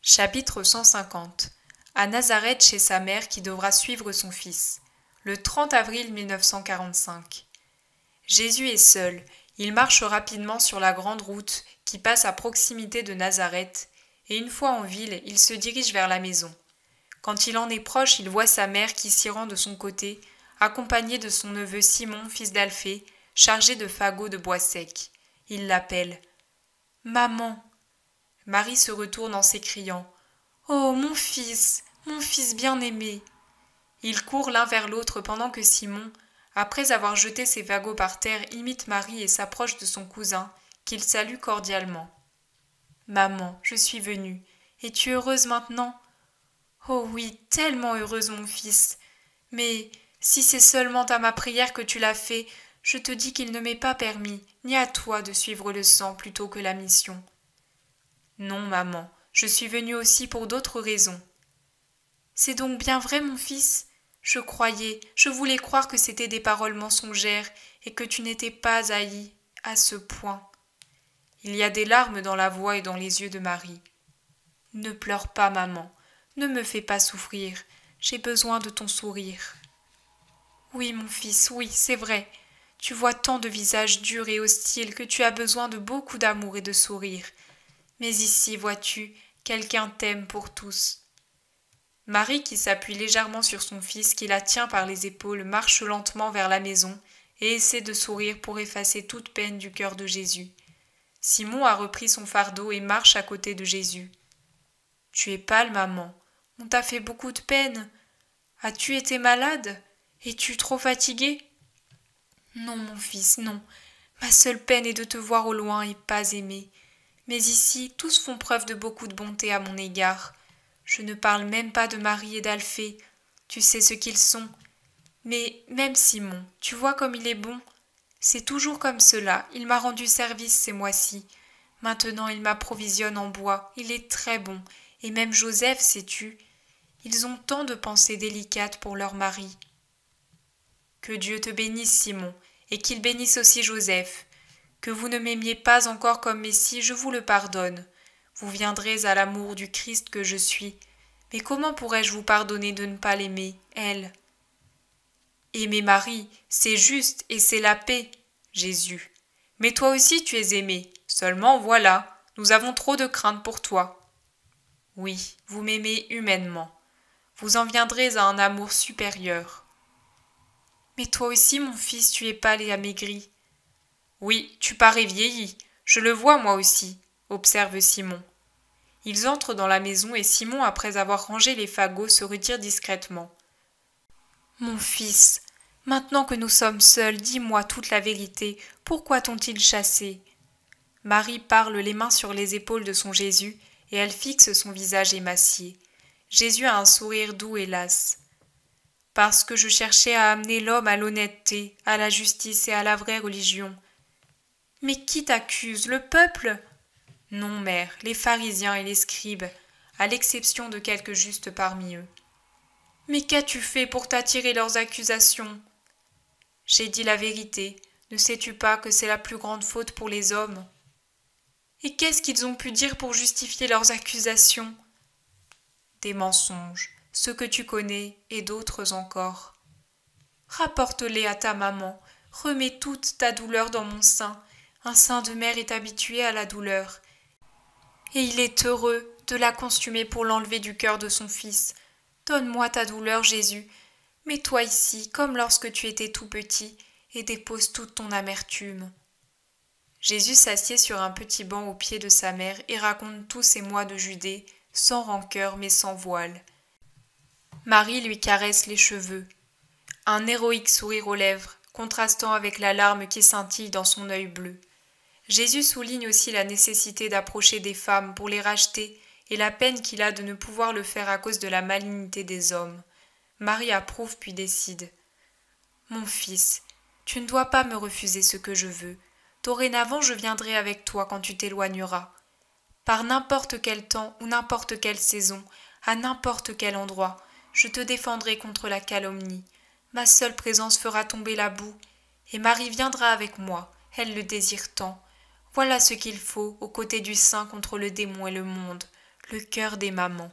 Chapitre 150. À Nazareth chez sa mère qui devra suivre son fils. Le 30 avril 1945. Jésus est seul. Il marche rapidement sur la grande route qui passe à proximité de Nazareth, et une fois en ville, il se dirige vers la maison. Quand il en est proche, il voit sa mère qui s'y rend de son côté, accompagnée de son neveu Simon, fils d'Alphée, chargé de fagots de bois sec. Il l'appelle. « Maman !» Marie se retourne en s'écriant « Oh, mon fils bien-aimé !» Ils courent l'un vers l'autre pendant que Simon, après avoir jeté ses fagots par terre, imite Marie et s'approche de son cousin, qu'il salue cordialement. « Maman, je suis venue. Es-tu heureuse maintenant ?»« Oh oui, tellement heureuse, mon fils. Mais si c'est seulement à ma prière que tu l'as fait, je te dis qu'il ne m'est pas permis, ni à toi, de suivre le sang plutôt que la mission. » « Non, maman, je suis venue aussi pour d'autres raisons. »« C'est donc bien vrai, mon fils ? Je voulais croire que c'était des paroles mensongères et que tu n'étais pas haï à ce point. » Il y a des larmes dans la voix et dans les yeux de Marie. « Ne pleure pas, maman, ne me fais pas souffrir, j'ai besoin de ton sourire. »« Oui, mon fils, oui, c'est vrai. Tu vois tant de visages durs et hostiles que tu as besoin de beaucoup d'amour et de sourire. Mais ici, vois-tu, quelqu'un t'aime pour tous. » Marie, qui s'appuie légèrement sur son fils, qui la tient par les épaules, marche lentement vers la maison et essaie de sourire pour effacer toute peine du cœur de Jésus. Simon a repris son fardeau et marche à côté de Jésus. « Tu es pâle, maman. On t'a fait beaucoup de peine. As-tu été malade? Es-tu trop fatigué? »« Non, mon fils, non. Ma seule peine est de te voir au loin et pas aimer. Mais ici, tous font preuve de beaucoup de bonté à mon égard. Je ne parle même pas de Marie et d'Alphée. Tu sais ce qu'ils sont. Mais même Simon, tu vois comme il est bon. C'est toujours comme cela. Il m'a rendu service ces mois-ci. Maintenant, il m'approvisionne en bois. Il est très bon. Et même Joseph, sais-tu. Ils ont tant de pensées délicates pour leur mari. Que Dieu te bénisse, Simon, et qu'il bénisse aussi Joseph. Que vous ne m'aimiez pas encore comme Messie, je vous le pardonne. Vous viendrez à l'amour du Christ que je suis. Mais comment pourrais-je vous pardonner de ne pas l'aimer, elle? Aimer Marie, c'est juste et c'est la paix. Jésus. Mais toi aussi tu es aimé. Seulement voilà, nous avons trop de crainte pour toi. Oui, vous m'aimez humainement. Vous en viendrez à un amour supérieur. Mais toi aussi, mon fils, tu es pâle et amaigri. Oui, tu parais vieilli. Je le vois moi aussi, observe Simon. Ils entrent dans la maison et Simon, après avoir rangé les fagots, se retire discrètement. Mon fils, maintenant que nous sommes seuls, dis-moi toute la vérité. Pourquoi t'ont-ils chassé? Marie parle les mains sur les épaules de son Jésus et elle fixe son visage émacié. Jésus a un sourire doux et las. Parce que je cherchais à amener l'homme à l'honnêteté, à la justice et à la vraie religion. Mais qui t'accuse, le peuple? Non, mère, les pharisiens et les scribes, à l'exception de quelques justes parmi eux. Mais qu'as-tu fait pour t'attirer leurs accusations? J'ai dit la vérité. Ne sais-tu pas que c'est la plus grande faute pour les hommes? Et qu'est-ce qu'ils ont pu dire pour justifier leurs accusations? Des mensonges, ceux que tu connais et d'autres encore. Rapporte-les à ta maman, remets toute ta douleur dans mon sein. Un sein de mère est habitué à la douleur. Et il est heureux de la consumer pour l'enlever du cœur de son fils. Donne-moi ta douleur, Jésus. Mets-toi ici, comme lorsque tu étais tout petit, et dépose toute ton amertume. Jésus s'assied sur un petit banc au pied de sa mère et raconte tous ses mois de Judée, sans rancœur mais sans voile. Marie lui caresse les cheveux. Un héroïque sourire aux lèvres, contrastant avec la larme qui scintille dans son œil bleu. Jésus souligne aussi la nécessité d'approcher des femmes pour les racheter et la peine qu'il a de ne pouvoir le faire à cause de la malignité des hommes. Marie approuve puis décide. « Mon fils, tu ne dois pas me refuser ce que je veux. Dorénavant, je viendrai avec toi quand tu t'éloigneras. Par n'importe quel temps ou n'importe quelle saison, à n'importe quel endroit, je te défendrai contre la calomnie. Ma seule présence fera tomber la boue, et Marie viendra avec moi, elle le désire tant. Voilà ce qu'il faut aux côtés du saint contre le démon et le monde, le cœur des mamans.